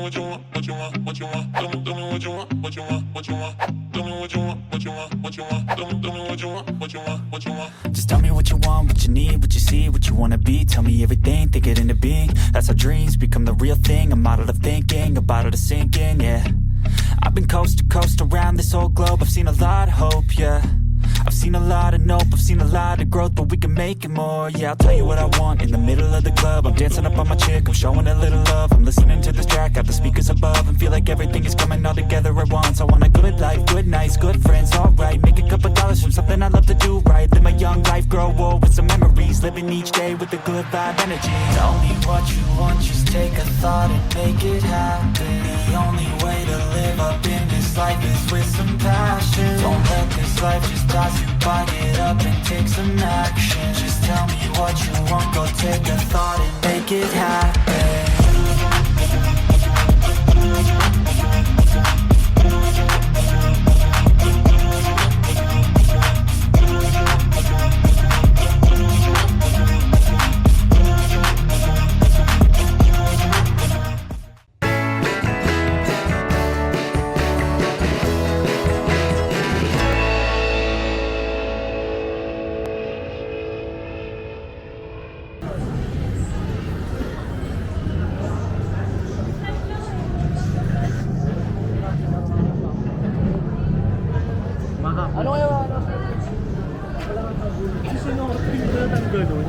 what you want, what you want, what you want. Tell me what you want, what you want, what you want. Tell me what you want, what you want, what you want. Tell me what you want, what you want, what you want. Just tell me what you want, what you need, what you see, what you wanna be. Tell me everything, think it into being. That's how dreams become the real thing. A model of thinking, a bottle to sink in, yeah. I've been coast to coast around this whole globe. I've seen a lot of hope, yeah. I've seen a lot of nope, I've seen a lot of growth, but we can make it more, yeah. I'll tell you what I want in the middle of the club. I'm dancing up on my chick, I'm showing a little love. I'm listening to this track, got the speakers above, and feel like everything is coming all together at once. I want a good life, good nights, good friends, alright. Make a couple dollars from something I love to do right. Live my young life, grow old with some memories. Living each day with a good vibe energy. Tell me what you want, just take a thought and make it happen. The only way to live up in this life is with some passion. Don't let this life just pass you by, get up and take some action. Just tell me what you want, go take a thought and make it happen. Ano kaya ano? Sinorting na ng gano'n.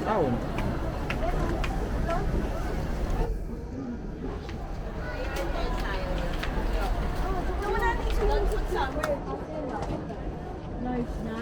Taon. Large na?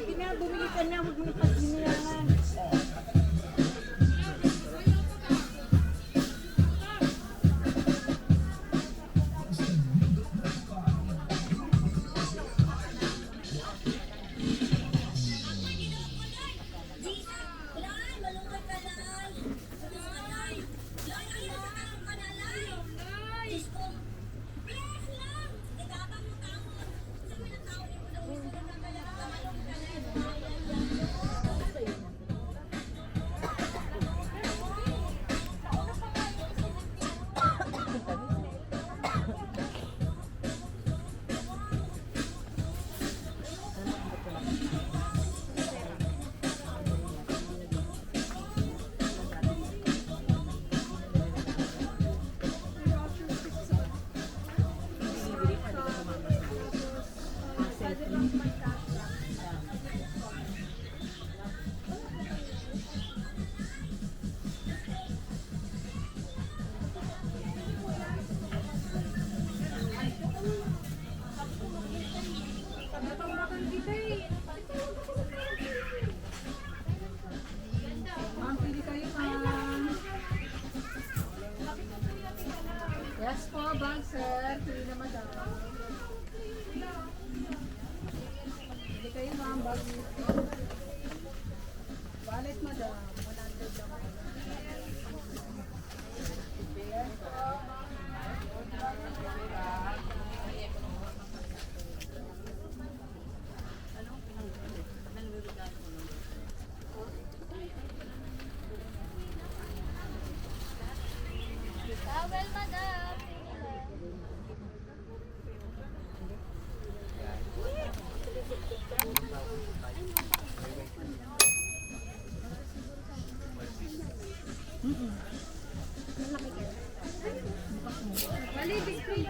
Hindi na, bumili ka na, huwag mo na pag-ginayangan. Ma'am, pili kayo, ma'am. Yes po, bag, sir. Pili na madam. Pili kayo, ma'am, bag. Wallet, madam. 100 lang. Towel, madam. Mali, biskuit.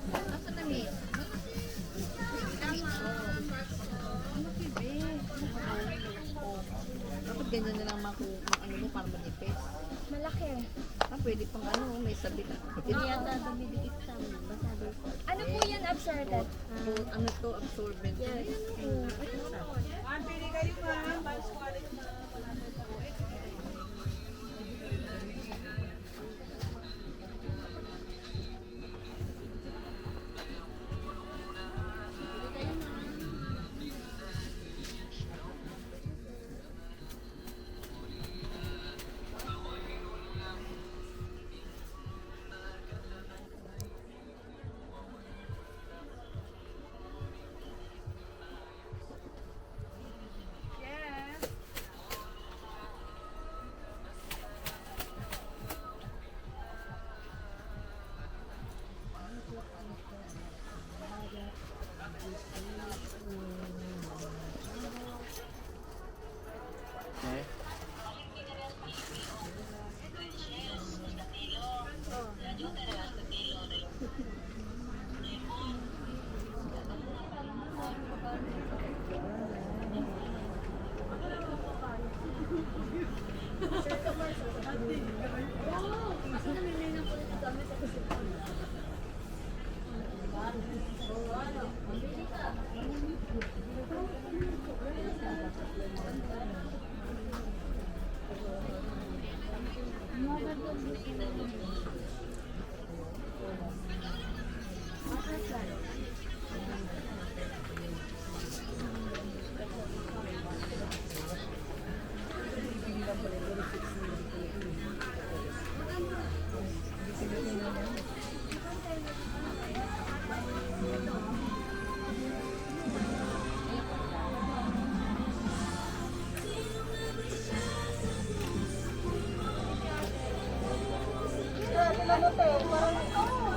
Nasa tamis? Dapat ganyan na lang ano mo para manipis. Malaki. Pwede pang ano, may sabit. Hindi yata dumidikit sa amin. Masabi ko. Ano po yan, absorbent? Ano to, absorbent. Yes. Ma'am, pili kayo, ma'am. Bag, wallet, ma'am.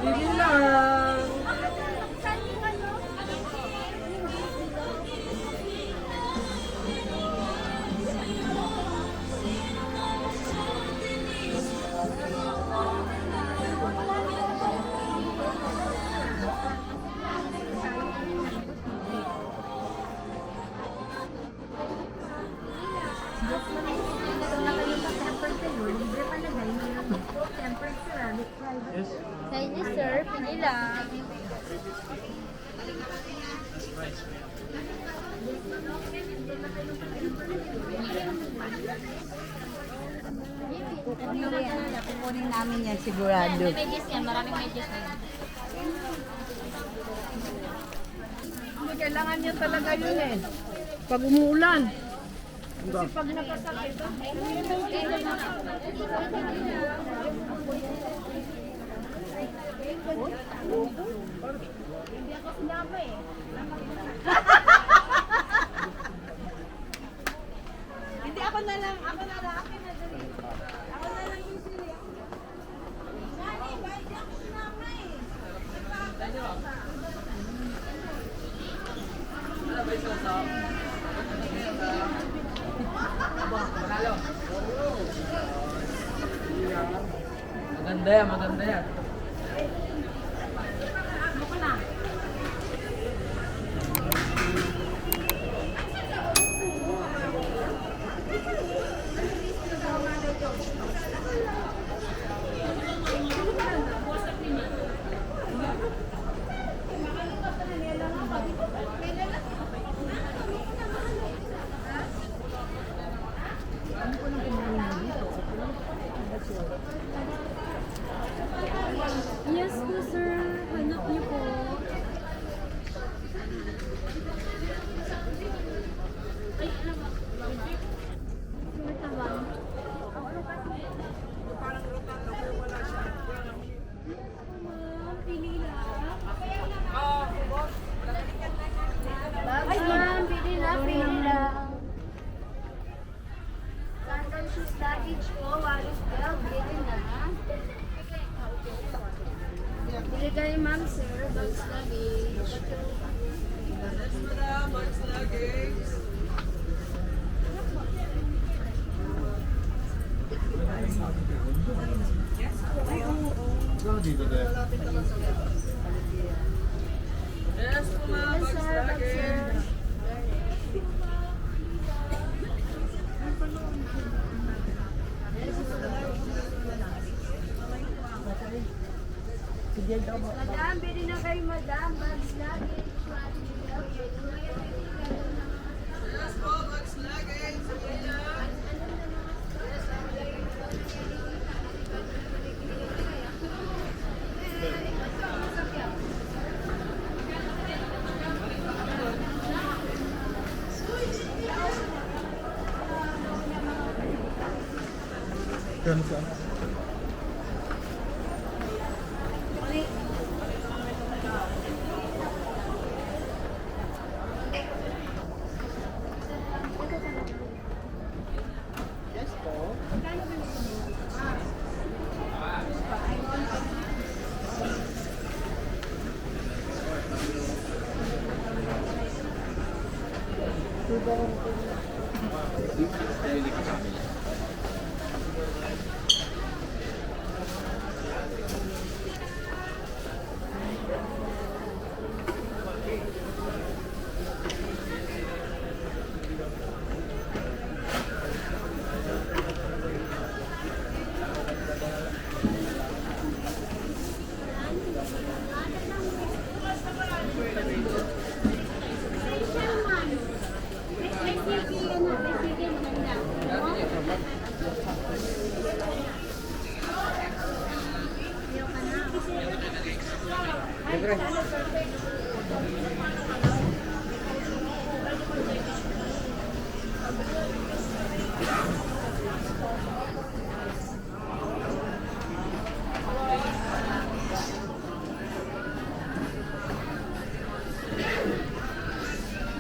Bili lang. Sa inyo, sir. Pili lang. Kukunin namin yan sigurado. May medyas yan. Maraming medyas yan. Hindi, kailangan niya talaga yun eh. Pag umuulan. Kasi pag nakasakit, Hindi ako sinama eh. hindi ako na lang, akin na dali. Ako na lang yung sili. Nani, ba hindi ako sinama eh. Maganda yan, maganda yan. Yes po, sir. Hanap niyo po. Ma'am, pili lang. Ay, ma'am, pili lang, pili lang. Sandal shoes luggage po, wallet belt, pili na. Pili kayo, ma'am, sir, bags luggage. Yes, sir, bags, sir. Madam, bili na kayo, madam. Bags luggage.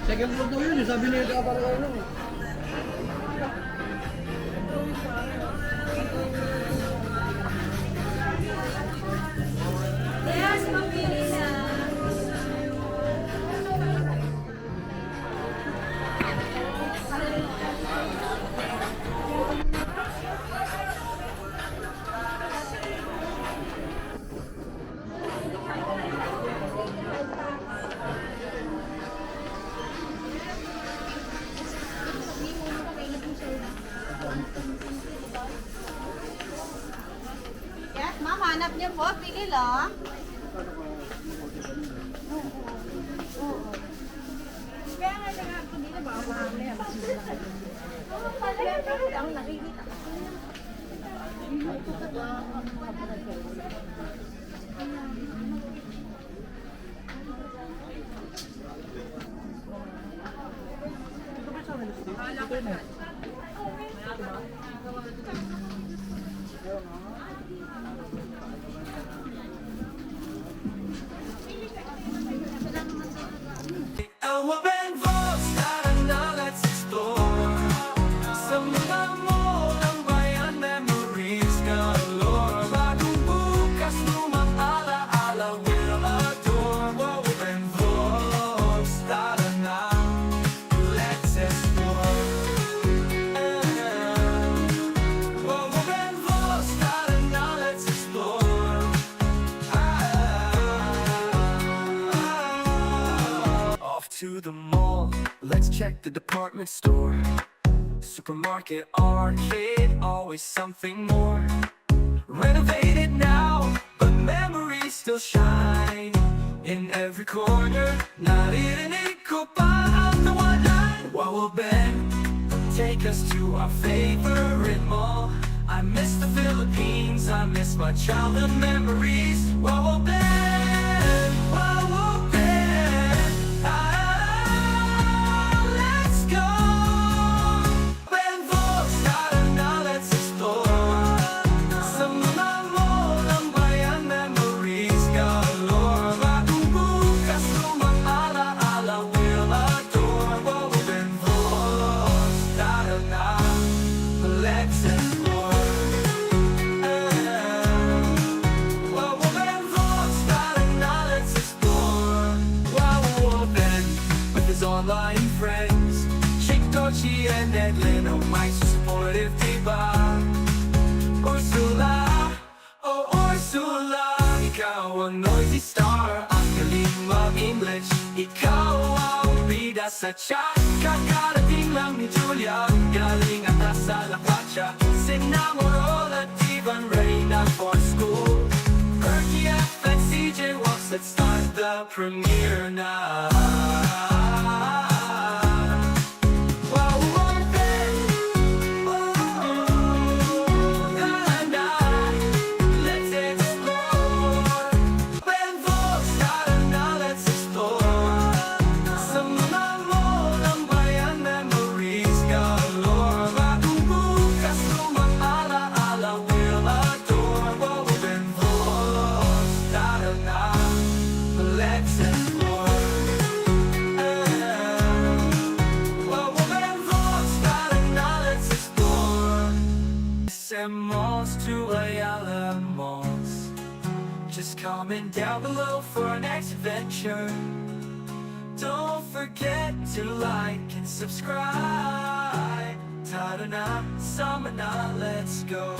Second floor daw yun, sabi niya ito para ano. Yes, mamili na. Yes, ma'am, hanap niyo po. Pili lang. Kaya nga lang ako dito ba ako mamaya. Ang nakikita. Open Vaults, tara na, let's explore. Sa mga mall ng bayan, memories galore. Bagong bukas, lumang alaala, we'll adore. Open Vaults, tara na, let's explore. check the department store, supermarket, arcade, always something more. Renovated now, but memories still shine in every corner. Naririnig ko pa ang tawanan. Wawa Ben, take us to our favorite mall. I miss the Philippines, I miss my childhood memories. Wawa Ben, Wawa Ben, let's go. Ben Vlogs, tara na, let's explore. Sa mga mall ng bayan, memories galore. Bagong bukas, lumang alaala, we'll adore. Wawa Ben Vlogs, tara na, let's explore. Wawa Ben Vlogs, tara na, let's explore. Wawa Ben, with his online friends, Chick Dochi and Edlin, oh my so supportive, diba? Ursula, oh Ursula, ikaw ang noisy star, ang galing mag-English. Ikaw ang bida sa chat, kakarating lang ni Julia, galing at sa Lakwacha. Sinamorol at Ivan Reyna for school. Erky F and CJ Walks, let's start the premiere now. Wawa Ben, tara na, let's explore. Ben Vlogs, tara na, let's explore. Sa mga mall ng bayan, memories galore. Bagong bukas, lumang alaala, we'll adore. Wawa Ben Vlogs, tara na, let's explore. Wawa Ben Vlogs, tara na, let's explore. SM Malls to Ayala Malls, just comment down below for our next adventure. Don't forget to like and subscribe. Tara na, sama na, let's go.